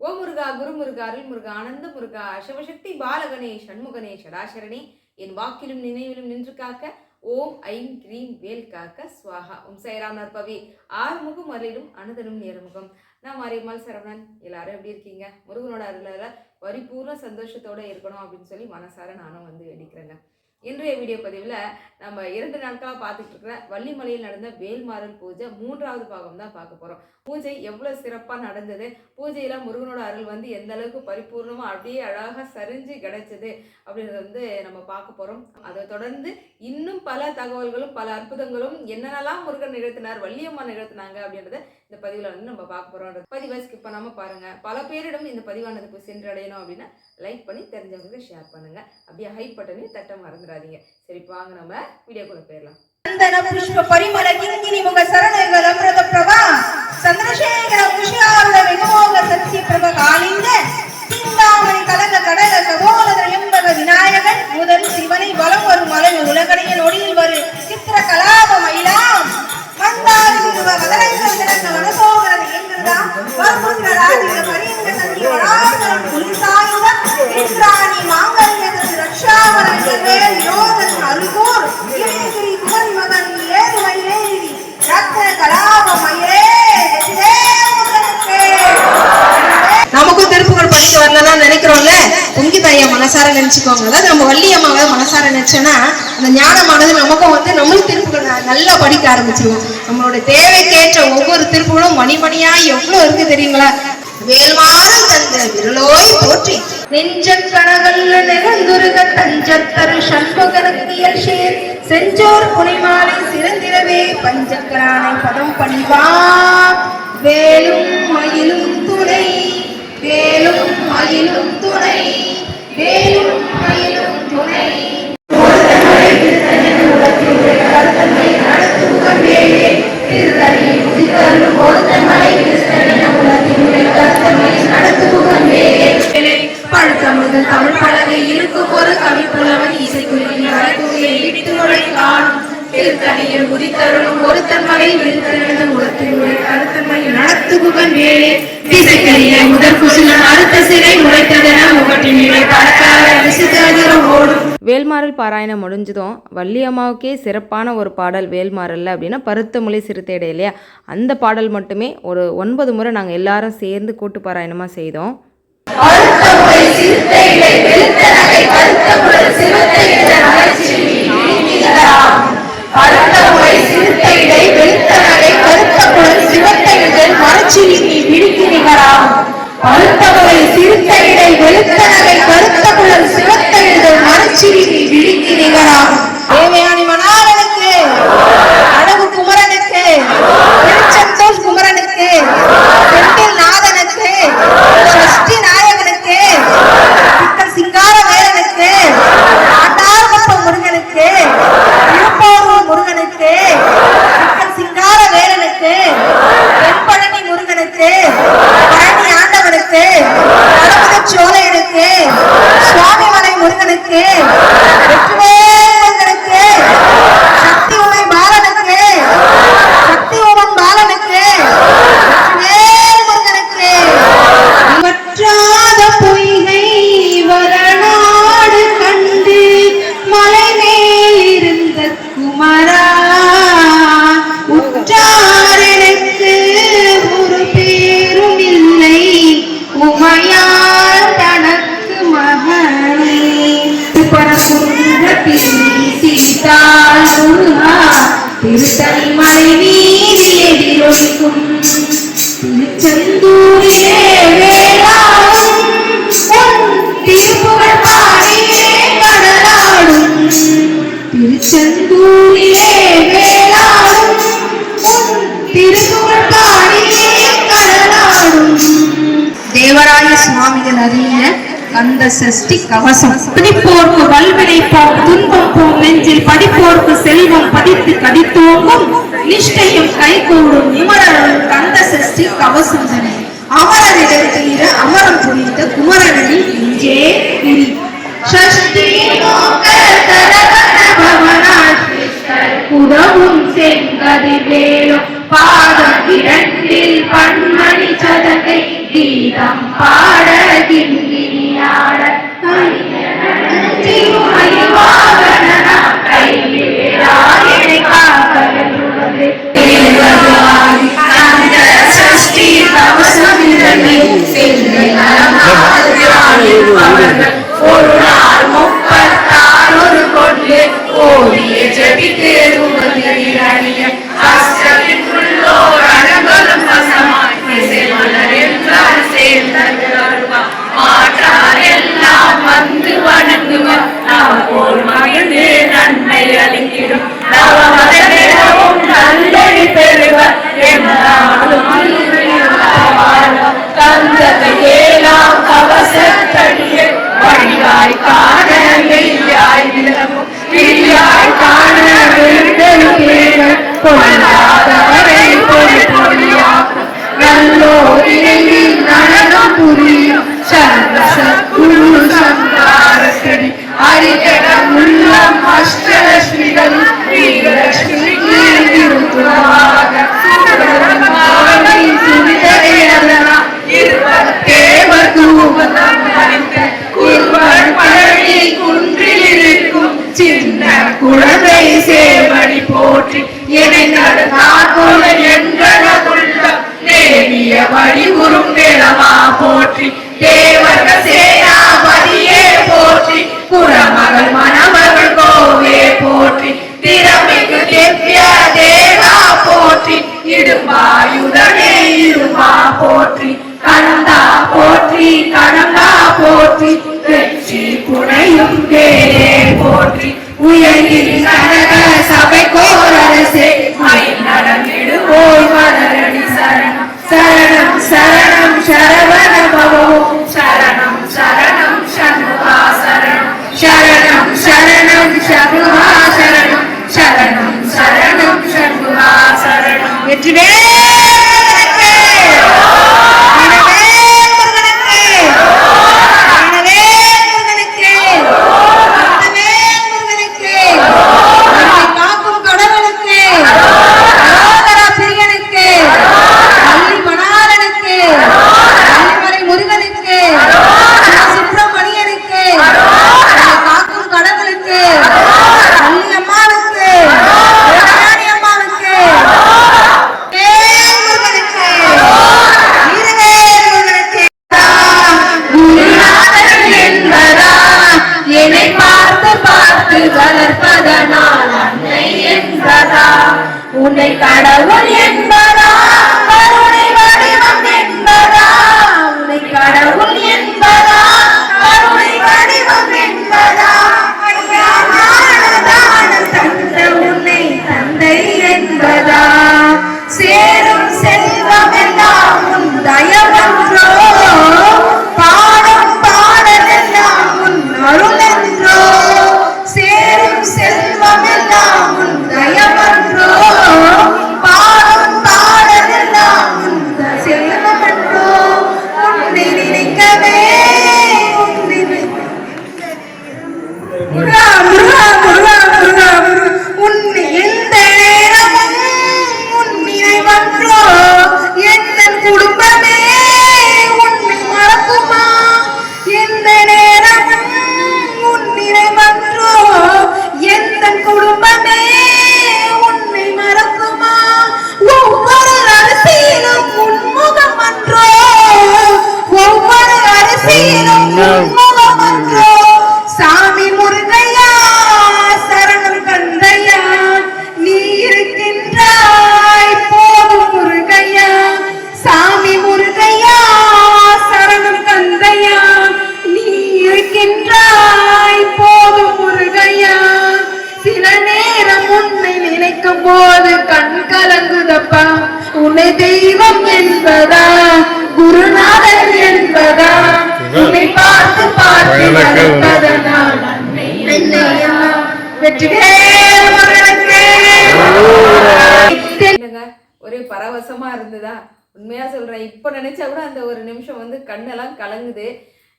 கோமுருகா குருமுருகா அருள்முருகா ஆனந்த முருகா சிவசக்தி பாலகனே சண்முகனே சடாசரணே என் வாக்கிலும் நினைவிலும் நின்று காக்க ஓம் ஐம் கிரீம் வேல் காக்க ஸ்வாஹா. ஓம் சைராம் நற்பவி ஆறுமுகம் அருளிலும் அனுதனும் நேர்முகம். நான் மாரியம்மாள் சரவணன். எல்லாரும் எப்படி இருக்கீங்க? முருகனோட அருளால பரிபூர்ண சந்தோஷத்தோட இருக்கணும் அப்படின்னு சொல்லி மனசார நானும் வேண்டிக்கிறேங்க. இன்றைய வீடியோ பதிவில் நம்ம 2 நாட்களாக பார்த்துட்டு இருக்கிற வள்ளிமலையில் நடந்த வேல்மாறல் பூஜை 3வது பாகம் தான் பார்க்க போகிறோம். பூஜை எவ்வளோ சிறப்பாக நடந்தது, பூஜையில் முருகனோட அருள் எந்த அளவுக்கு பரிபூர்ணமாக அப்படியே அழகாக சரிஞ்சு கிடைச்சது அப்படின்றத நம்ம பார்க்க போகிறோம். அதை தொடர்ந்து இன்னும் பல தகவல்களும் பல அற்புதங்களும் என்னென்னலாம் முருகன் நிகழ்த்தினார், வள்ளியம்மா நிகழ்த்தினாங்க அப்படின்றத இந்த பதிவில் நம்ம பார்க்க போகிறோம். பதிவை ஸ்கிப் பண்ணாமல் பாருங்கள். பல பேரிடம் இந்த பதிவானதுக்கு சென்றடையணும் அப்படின்னா லைக் பண்ணி தெரிஞ்சவங்களுக்கு ஷேர் பண்ணுங்கள். அப்படியே ஹைப் பட்டனையும் தட்ட மறந்துடாதீங்க. சரி, வாங்க நம்ம வீடியோக்குள்ள போயிடலாம். சந்தன புஷ்ப பரிமள கிங்கினி முக சரணங்கள் அமிர்த பிரபா சந்திரசேகர புஷ்யார்த விமோக சத்ய பிரப காலிங்க சிந்தாமணி கலங்க கடக சகோதர எம்பக விநாயகன் முதல் சிவனை வலம் வரும் மலர் உலகடைய நொடியில் வரு சித்திர கலாப மயிலாம் மந்தாரி முக மதரங்கள் திறந்த வனசோகரது என்கிறதா வர்முத்திர ராஜிக பரியங்க சந்தி வராசரம் குலிசாயுதம் இந்திராணி மாங்கல்யதன் ரக்ஷாவரங்கள் வேல் யோதன் அருகூர் இமேஸ்வரி குமரி மகன் ஏது மயிலேரி ரத்ன கலாப மயிலே நமக்கும் திருப்புகள் படிக்க வரலாம் நினைக்கிறோம்ல, பொங்கி தாயா மனசார நினைச்சுக்கோங்க. அதாவது நம்ம வள்ளியம்மாவை மனசார நினைச்சோன்னா அந்த ஞானமானது நமக்கும் நம்மளும் திருப்புகள் நல்லா படிக்க ஆரம்பிச்சிருவோம். நம்மளோட தேவைக்கேற்ற ஒவ்வொரு திருப்புகளும் மணிமணியா எவ்வளவு இருக்கு தெரியுங்களா? வேல்மாறல் தந்த விரலோய் போற்றி நெஞ்ச கனகல்ல நிகழ்ந்துருக தஞ்சத்தரு சண்முகரத்தியல் சேர் செஞ்சோர் புனிமாலை சிறந்திரவே பஞ்சக்கரானை பதம் பணிவா வேலும் மயிலும் துணை வேலும் மயிலும் துணை வேலும் மயிலும் துணை தமிழ் பழகை இருக்கும் ஒரு கவி புலவன் இசைக்குரிய இடித்து நுழை காணும் திருத்தணியில் உதித்தருளும் ஒருத்தன் மலை விருத்தெழுதும் உலகத்தினுடைய கருத்தன்மை நடத்துகுவன் வேலே திசைக்கரிய முதற் குசிலன் அறுத்த சிறை முளைத்ததென முகட்டினிலே பறக்காத விசுதரம் ஓடும். வேல்மாறல் பாராயணம் முடிஞ்சதும் வள்ளியம்மாவுக்கே சிறப்பான ஒரு பாடல் வேல்மாறல்ல அப்படின்னா பருத்த மொழி சிறுத்தையிட இல்லையா, அந்த பாடல் மட்டுமே ஒரு 9 முறை நாங்கள் எல்லாரும் சேர்ந்து கூட்டு பாராயணமாக செய்தோம். தேவயானி மணாளனுக்கு, அழகு குமரனுக்கு, திருச்செந்தூர் குமரனுக்கு, செந்தில் நாதனுக்கு, சஷ்டி நாயகனுக்கு, சிக்கல் சிங்கார வேலனுக்கு, ஆட்டார்குப்பம் முருகனுக்கு, திருப்போரூர் முருகனுக்கு, சிக்கல் சிங்கார வேலனுக்கு, தென்பழனி முருகனுக்கு, பழனி ஆண்டவனுக்கு, கடவுத சோலையனுக்கு, சுவாமிமலை முருகனுக்கு, திருத்தணிமலை நீதி எதிரொலிக்கும் திருச்செந்தூரிலே வேளாடும் திருப்புகழ் பாடியே கடலாடும் திருச்செந்தூரிலே வேளாடும் திருப்புகழ் பாடியே கடலாடும். தேவராய சுவாமிகள் அறிய கந்த சஷ்டி கவசம். படிப்போர்க்கு வல்வினை போம் துன்பம் போம் நெஞ்சில் படிப்போர்க்கு செல்வம் பதித்து கடித்தோங்கும் நிஷ்டையும் கைகூடும் குமரன் கந்த சஷ்டி கவசம். அமரரிடர் தீர அமரம் புரிந்த குமரனில் நெஞ்சே குறி சஷ்டி உதவும் செங்கதி வேலும் பாதம் 2 பன்மணி சதகை கீதம் பாட கிண்கிணியாட ஒரு நாள் 36 கொண்டு ஓடிய ஜபித்து அஷ்டத்திற்குள்ளோர் அழகலும் வசமாய் மலர் என்றால் சேர்ந்தருவா மாற்றார் எல்லாம் வந்து வணங்குவர் போல் மகிழ்ந்து நன்மை அளித்திடும் நவமதமும் நல்லொழி பெறுவர் தந்தத்தை ஏலாம் கவசத்தடியே வழியாய் காண வெய்யாய் விளங்கும் விழியாய் காண கொள்ளாதவரை பொழியாக்கும் நல்லோரில் நடனம் புரியும் சர்வசத்குரு சந்தாரக்கடி அரிகடம் உள்ளம் அஷ்டலட்சுமிகள் வீரலட்சுமிக்கு திருத்துவாக தேவர் தூபதம் அளித்த குருவர் பழனி குன்றில் இருக்கும் சின்ன குழந்தை சேவடி போற்றி என்னை நடந்தால் என்கிறதுள்ள தேவிய வழிபுறும் நிலமா போற்றி தேவர்கள் சேனாபதியே போற்றி குரமகள் மணமகள் கோவே போற்றி திறமைக்கு திவ்ய தேவா போற்றி இடும்பாயுதனே இருமா போற்றி கந்தா போற்றி கனகா போற்றி வெற்றி புனையும் தேரே போற்றி உயர்கிரி கனக சபை கோரரசே மயில் நடந்திடுவோய் மலரடி சரணம் சரணம் சரணம் சரவண பவம் சரணம் சரணம் சண்முகா சரணம் சரணம் சரணம் சண்முகா சரணம் சரணம் சரணம் சண்முகா சரணம் வெற்றிவே வளர்ப்பதனால் அன்னை என்பதா உன்னை கடவுள் என்பதா கருணை வடிவம் என்பதா உன்னை கடவுள் என்பதா கருணை வடிவம் என்பதா தந்த உன்னை தந்தை என்பதா சேரும் செல்வம் எல்லாம் உன் தயவன்றோ பாடும் பாடலெல்லாம் உன் அருள் என்றோ சேரும் செல்வமெல்லாம் உன் தயவன்றோ பாடும் பாடலெல்லாம் உன் செல்வமன்றோ உன்னை நினைக்கவே முருகா முருகா முருகா முருகா உன்னை எந்த நேரமும் உன் நினைவன்றோ எந்த குடும்பமே உன்னை மறக்குமா எந்த நேரமும் உன் நினைவன்றோ எந்த குடும்பமே உன்னை மறக்குமா ஒவ்வொரு அரசியலும் உன்முகம் அன்றோ ஒவ்வொரு அரசியலும் உன்முகம் அன்றோ சாமி முருகையா சரணம் கந்தையா நீ இருக்கின்றாய் போதும் முருகையா சாமி முருகையா சரணம் கந்தையா நீ இருக்கின்றாய் போதும் முருகையா சில நேரம் உன்னை நினைக்கும் போது கண் கலங்குதப்பா உன்னை தெய்வம் என்பதா குருநாதன் என்பதா உன்னை பார்த்து பார்த்து வளர்ப்பதனால் என்னையா வெற்றிவேல் மகனுக்கே ஒரே பரவசமா இருந்ததா உண்மையா சொல்றேன். இப்ப நினைச்சா கூட அந்த ஒரு நிமிஷம் வந்து கண்ணெல்லாம் கலங்குது.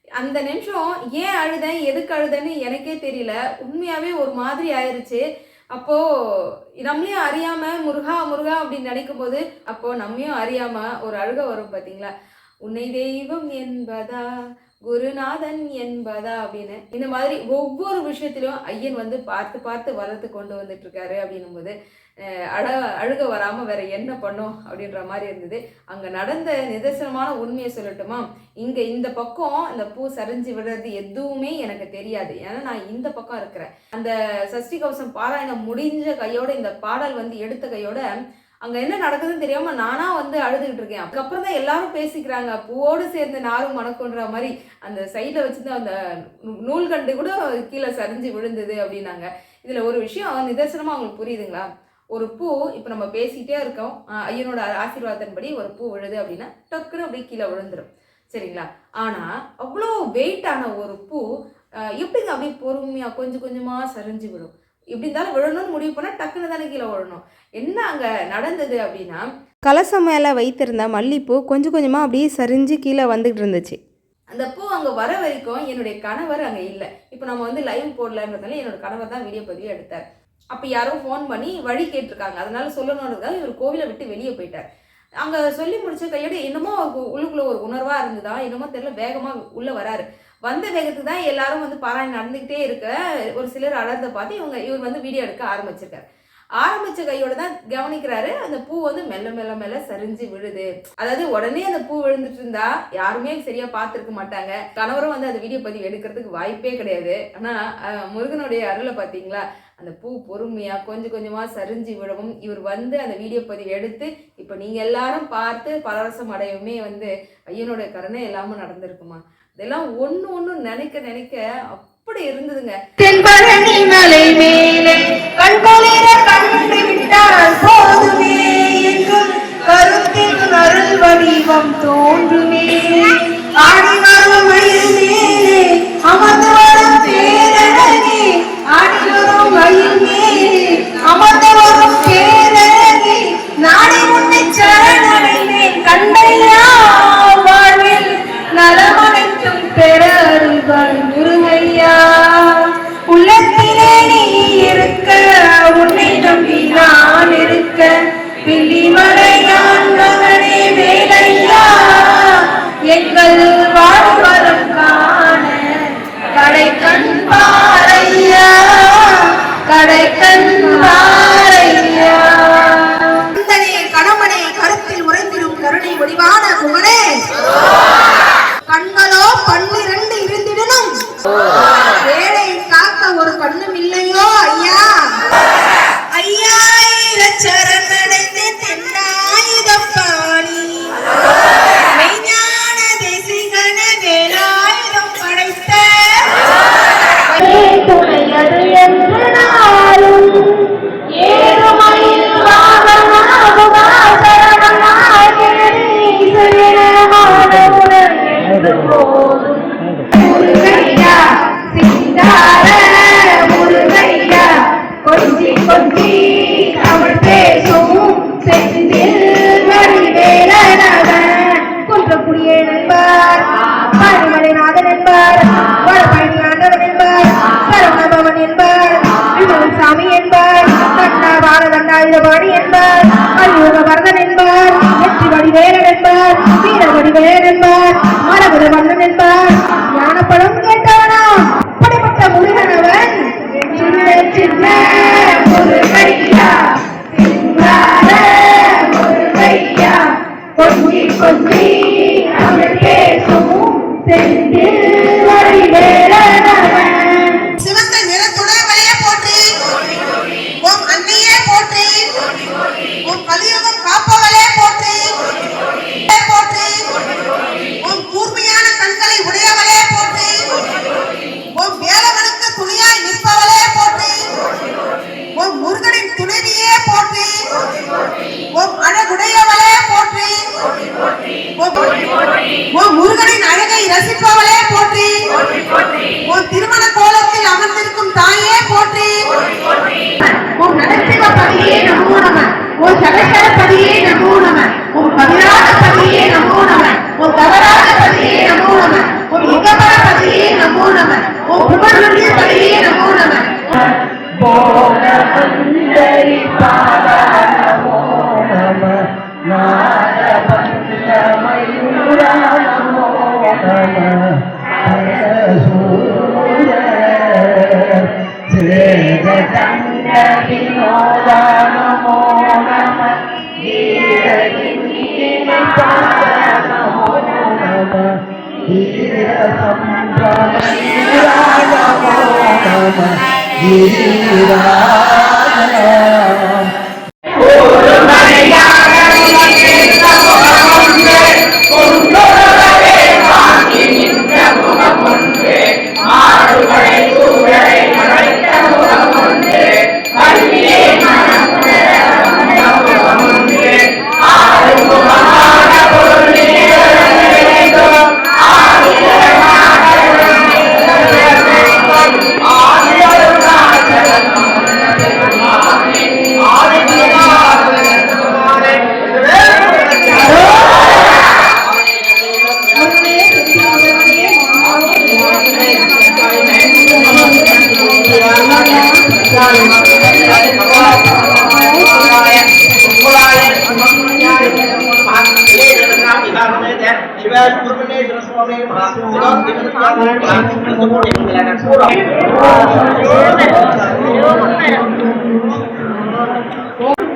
அந்த நிமிஷம் ஏன் அழுதேன் எதுக்கு அழுதேன்னு எனக்கே தெரியல. உண்மையாவே ஒரு மாதிரி ஆயிடுச்சு. அப்போ நம்மளையும் அறியாம முருகா முருகா அப்படின்னு நினைக்கும் போது அப்போ நம்மையும் அறியாம ஒரு அழுக வரும் பார்த்தீங்களா. உன்னை தெய்வம் என்பதா குருநாதன் என்பதா அப்படின்னு இந்த மாதிரி ஒவ்வொரு விஷயத்திலும் ஐயன் வந்து பார்த்து பார்த்து வளர்த்து கொண்டு வந்துட்டு இருக்காரு அப்படின்னும் போது அழுக வராம வேற என்ன பண்ணும் அப்படின்ற மாதிரி இருந்தது. அங்க நடந்த நிதர்சனமான உண்மையை சொல்லட்டுமா, இங்க இந்த பக்கம் அந்த பூ சரிஞ்சு விடுறது எதுவுமே எனக்கு தெரியாது. ஏன்னா நான் இந்த பக்கம் இருக்கிறேன். அந்த சஷ்டி கவசம் பாராயணம் முடிஞ்ச கையோட இந்த பாடல் வந்து எடுத்த கையோட அங்க என்ன நடக்குதுன்னு தெரியாம நானா வந்து அழுதுகிட்டு இருக்கேன். அதுக்கப்புறம் தான் எல்லாரும் பேசிக்கிறாங்க, பூவோடு சேர்ந்து நாரும் மணக்குன்ற மாதிரி அந்த சைட்ல வச்சுதான் அந்த நூல்கண்டு கூட கீழே சரிஞ்சு விழுந்தது அப்படின்னாங்க. இதுல ஒரு விஷயம் நிதர்சனமா அவங்களுக்கு புரியுதுங்களா? ஒரு பூ இப்போ நம்ம பேசிகிட்டே இருக்கோம், ஐயனோட ஆசீர்வாதத்தின்படி ஒரு பூ விழுது அப்படின்னா டக்குன்னு அப்படியே கீழே விழுந்துடும், சரிங்களா? ஆனால் அவ்வளோ வெயிட்டான ஒரு பூ எப்படிங்க அப்படியே பொறுமையாக கொஞ்சம் கொஞ்சமாக சரிஞ்சு விடும்? இப்படி இருந்தாலும் விழணும்னு முடிவு பண்ணால் டக்குன்னு தானே கீழே விழணும். என்ன அங்கே நடந்தது அப்படின்னா, கலசம் மேலே வைத்திருந்த மல்லிப்பூ கொஞ்சம் கொஞ்சமாக அப்படியே சரிஞ்சு கீழே வந்துகிட்டு இருந்துச்சு. அந்த பூ அங்கே வர வரைக்கும் என்னுடைய கணவர் அங்கே இல்லை. இப்போ நம்ம வந்து லைவ் போடலன்றதால என்னோட கணவர் தான் வீடியோ பதிவு எடுத்தார். அப்போ யாரோ ஃபோன் பண்ணி வழி கேட்டிருக்காங்க, அதனால சொல்லணுன்றதுக்காக இவர் கோவிலை விட்டு வெளியே போயிட்டார். அங்கே சொல்லி முடிச்ச கையோட என்னமோ உள்ளுக்குள்ள ஒரு உணர்வாக இருந்ததா என்னமோ தெரியல, வேகமாக உள்ளே வராரு. வந்த வேகத்துக்கு தான் எல்லாரும் வந்து பாராயணம் நடந்துக்கிட்டே இருக்க ஒரு சிலர் அலர்ந்த பார்த்து இவர் வந்து வீடியோ எடுக்க ஆரம்பிச்சிருக்காரு. ஆரம்பிச்ச கையோட தான் கவனிக்கிறாரு, அந்த பூ வந்து மெல்ல மெல்ல மெல்ல சரிஞ்சு விழுது. அதாவது உடனே அந்த பூ விழுந்துட்டு இருந்தா யாருமே சரியா பார்த்துருக்க மாட்டாங்க. கணவரும் வந்து அந்த வீடியோ பதிவு எடுக்கிறதுக்கு வாய்ப்பே கிடையாது. ஆனா முருகனுடைய அருளை பார்த்தீங்களா, அந்த பூ பொறுமையா கொஞ்சம் கொஞ்சமா சரிஞ்சு விடவும் இவர் வந்து அந்த வீடியோ பதிவு எடுத்து இப்ப நீங்க எல்லாரும் பார்த்து பரவசம் அடையவுமே வந்து ஐயனோட கருணை எல்லாமே நடந்திருக்குமா. இதெல்லாம் ஒண்ணு நினைக்க நினைக்க அப்படி இருந்ததுங்க. தென்பழனி மலை மேலே கண்குளிர கண்டு விட்டால் போதுமே என்றும் கருத்தில் அருள் வடிவம் தோன்றுமே. ஆடி வரும் மயில் மேலே அமர்ந்து வரும் பேரழகே, ஆடி வரும் மயில் மேலே அமர்ந்து வரும் பேரழகே, நாடி உன்னை சரணடைந்தேன் கண்டையா, வாழ்வில் நலமனைத்தும் பெற அருள்கள் முருகையா. உள்ளத்திலே நீ இருக்க, உன்னை நம்பி நான் இருக்க, பில்லிமலையான் மகனே வேலையா, எங்கள் வாழ்வரம் காண கடைக்கண் பாரையா, கடைக்கண் பாரையா. கணவனே கருத்தில் உறைந்திடும் கருணை வடிவான குமரே, கண்களோ 12 இருந்திடனும், வேலை காக்க ஒரு கண்ணும் இல்லையோ ஐயா. ஐயாயிரம் சரணடைந்தேன் தென்னாயுதப்பாணி, மெய்ஞான தேசிகன வேலாயுதம் படைத்த துணையது என்று நாளும் ஏறுமயில் வாகனாகுமா சரணமாய் போதும். முருகையா சிங்கார முருகையா, கொஞ்சி கொஞ்சி தமிழ் பேசும் செந்தில் வடிவேலனவன், குன்றக்குடியே நண்பர், பரிமலைநாதன் என்பார், வடபழனி ஆண்டவன் என்பார், சரவணபவன் என்பார், சாமி என்பார், கண்ணா பாரதண்டாயுதபாணி என்பார், அரியோக வரதன் என்பார், வெற்றி வடிவேலன் என்பார், வீர வடிவேலன் என்பார், மரபுத வண்ணன் என்பார். ஞானப்படம் கேட்டவனா அப்படிப்பட்ட முருகனவன் சின்ன சின்ன முருகையா, சிங்கார முருகையா, கொஞ்சி கொஞ்சி தமிழ் பேசும் செந்தில் வடிவேலனவன். சிவந்த நிறத்துடையவளையே போற்றி, உம் அன்னையே போற்றி, உம் கலியுகம் காப்பவளே போற்றி போற்றி, உம் கூர்மையான கண்களை உடையவளே போற்றி, உம் வேலவனுக்கு துணியாய் நிற்பவளே போற்றி, உம் முருகனின் துணைவியே போற்றி, உம் அழகுடையவளே போற்றி, உம் முருகனின் அழகை ரசிப்பவளே போற்றி, உன் திருமண கோலத்தில் அமர்ந்திருக்கும் தாயே போற்றி, உன் நரசிம்மபதியே நமோ நம, உன் சகசரபதியே நமோ நம, உன் பதிராஜபதியே நமோ நம, உன் தவராஜபதியே நமோ நம, உன் யுகபரபதியே நமோ நம, உன் புகழுடையபதியே நமோ நம. போனவந்தரி பாதமோ நம, நாதபந்தமயூரா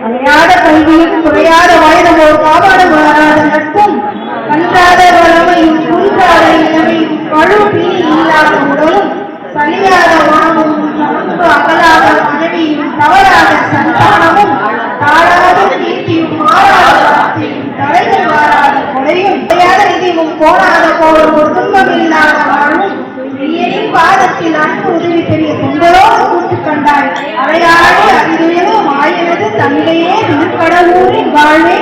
அறையாத கல்வியும் குறையாத வயதமோ காபாட மாறாத நட்பும் கன்றாத வளமையும் குன்றாத இளமையும் பழுப்பி இல்லாத உடலும் சலியாத உணவும் சமந்து அகலாத மனைவியும் தவறாத சந்தானமும் தாழாத கீர்த்தியும் மாறாத வார்த்தையும் தலைகள் வாராத கொலையும் குறையாத நிதியும் போராத கோலும் ஒரு துன்பம் இல்லாத வாழ்வும் நீயும் பாதத்தில் அன்பு உதவி பெரிய தொண்டரோடு கூட்டு கண்டாய் அவையாடி அதிர்வும் ஆயினது தந்தையே திருக்கடவுரின் வாழ்வே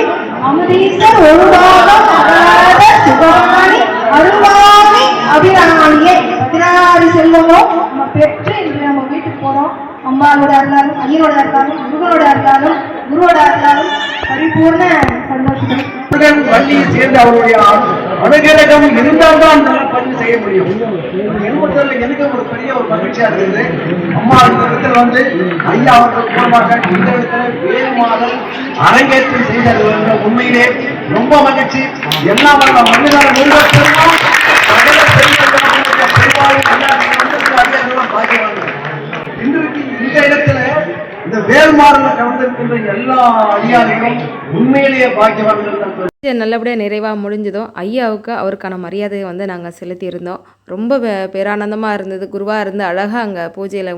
அமுதீசர் ஒருவாகம் அகலாத சுகமானி அருள்வாமி அபிராமியே 16 செல்வமும் நம்ம பெற்று இன்று நம்ம வீட்டுக்கு போறோம். அம்மாவோட இருந்தாலும் ஐயனோட இருந்தாலும் முருகனோட இருந்தாலும் குருவோட இருந்தாலும் பரிபூர்ண சந்தோஷம். பள்ளியை சேர்ந்து அவருடைய அனுகிரகம் இருந்தால்தான் பதிவு செய்ய முடியும். எனக்கு ஒரு பெரிய ஒரு மகிழ்ச்சியா இருக்குது. அம்மா இடத்துல வந்து ஐயா அவர்கள் மூலமாக இந்த இடத்துல வேறுமாதல் அரங்கேற்றம் செய்தது வந்து உண்மையிலே ரொம்ப மகிழ்ச்சி. எல்லாம் வந்த மனிதனால நிறுவனம் பாக்கியவாங்க. இன்றைக்கு இந்த இடத்துல இந்த வேறுமாறல கலந்திருக்கின்ற எல்லா அதிகாரிகளும் உண்மையிலேயே பாக்கியவான்கள். நல்லபடியாக நிறைவாக முடிஞ்சதும் ஐயாவுக்கு அவருக்கான மரியாதையை வந்து நாங்கள் செலுத்தியிருந்தோம். ரொம்ப பேரானந்தமாக இருந்தது. குருவாக இருந்து அழகாக அங்கே பூஜையில்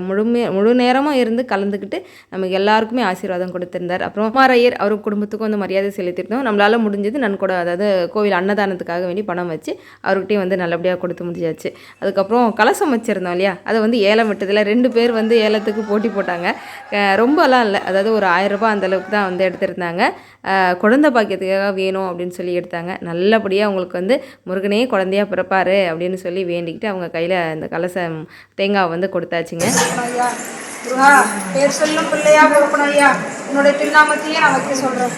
முழு நேரமும் இருந்து கலந்துக்கிட்டு நமக்கு எல்லாருக்குமே ஆசீர்வாதம் கொடுத்திருந்தார். அப்புறம் குமாரையர் அவர் குடும்பத்துக்கும் வந்து மரியாதை செலுத்தியிருந்தோம். நம்மளால் முடிஞ்சது நன்கொட, அதாவது கோவில் அன்னதானத்துக்காக வேண்டி பணம் வச்சு அவர்கிட்டையும் வந்து நல்லபடியாக கொடுத்து முடிஞ்சாச்சு. அதுக்கப்புறம் கலசம் வச்சுருந்தோம் இல்லையா, அதை வந்து ஏலம் விட்டதில் 2 பேர் வந்து ஏலத்துக்கு போட்டி போட்டாங்க. ரொம்பலாம் இல்லை, அதாவது ஒரு 1000 ரூபாய் அந்தளவுக்கு தான் வந்து எடுத்திருந்தாங்க. குழந்தை பாக்கியத்துக்காக வேணும் அப்படின்னு சொல்லி எடுத்தாங்க. நல்லபடியாக அவங்களுக்கு வந்து முருகனே குழந்தையாக பிறப்பார் அப்படின்னு சொல்லி வேண்டிக்கிட்டு அவங்க கையில் அந்த கலசம் தேங்காய் வந்து கொடுத்தாச்சுங்க. முருகா, பேர் சொல்லும் பிள்ளையா பொறுப்பணும் ஐயா. உன்னுடைய திருநாமத்தையே நான் வைக்க சொல்றேன்.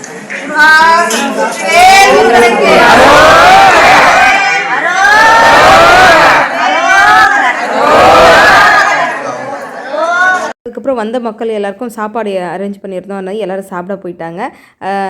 அதுக்கப்புறம் வந்த மக்கள் எல்லாருக்கும் சாப்பாடு அரேஞ்ச் பண்ணியிருந்தோம். அதனால் எல்லோரும் சாப்பிட போயிட்டாங்க.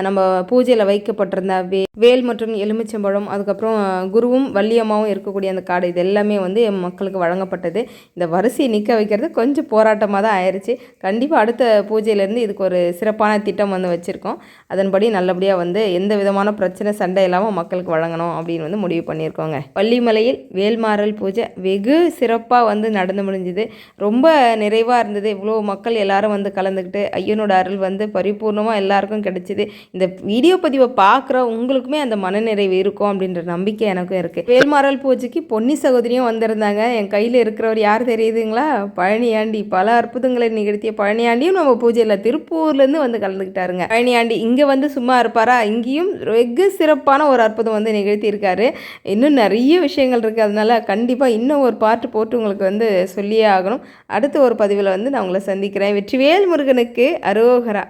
நம்ம பூஜையில் வைக்கப்பட்டிருந்த வேல் மற்றும் எலுமிச்சம்பழம், அதுக்கப்புறம் குருவும் வள்ளியம்மாவும் இருக்கக்கூடிய அந்த காடு, இது எல்லாமே வந்து மக்களுக்கு வழங்கப்பட்டது. இந்த வரிசையை நிற்க வைக்கிறது கொஞ்சம் போராட்டமாக தான் ஆயிடுச்சு. கண்டிப்பாக அடுத்த பூஜையிலேருந்து இதுக்கு ஒரு சிறப்பான திட்டம் வந்து வச்சுருக்கோம். அதன்படி நல்லபடியாக வந்து எந்த விதமான பிரச்சனை சண்டை இல்லாமல் மக்களுக்கு வழங்கணும் அப்படின்னு வந்து முடிவு பண்ணியிருக்கோங்க. வள்ளிமலையில் வேல்மாறல் பூஜை வெகு சிறப்பாக வந்து நடந்து முடிஞ்சுது. ரொம்ப நிறைவாக இருந்தது. இவ்வளோ மக்கள் எல்லாரும் வந்து கலந்துக்கிட்டு ஐயனோட அருள் வந்து பரிபூர்ணமாக எல்லாருக்கும் கிடைச்சிது. இந்த வீடியோ பதிவை பார்க்குற உங்களுக்குமே அந்த மனநிறைவு இருக்கும் அப்படின்ற நம்பிக்கை எனக்கும் இருக்குது. வேல்மாறல் பூஜைக்கு பொன்னி சகோதரியும் வந்திருந்தாங்க. என் கையில் இருக்கிறவர் யார் தெரியுதுங்களா? பழனியாண்டி. பல அற்புதங்களை நிகழ்த்திய பழனியாண்டியும் நம்ம பூஜையில் திருப்பூர்லேருந்து வந்து கலந்துக்கிட்டாருங்க. பழனியாண்டி இங்கே வந்து சும்மா இருப்பாரா? இங்கேயும் வெகு சிறப்பான ஒரு அற்புதம் வந்து நிகழ்த்தியிருக்காரு. இன்னும் நிறைய விஷயங்கள் இருக்குது. அதனால கண்டிப்பாக இன்னும் ஒரு பாட்டு போட்டு உங்களுக்கு வந்து சொல்லியே ஆகணும். அடுத்த ஒரு பதிவில் வந்து நான் உங்களை சந்திக்கிறேன். வெற்றிவேல் முருகனுக்கு அரோகரா.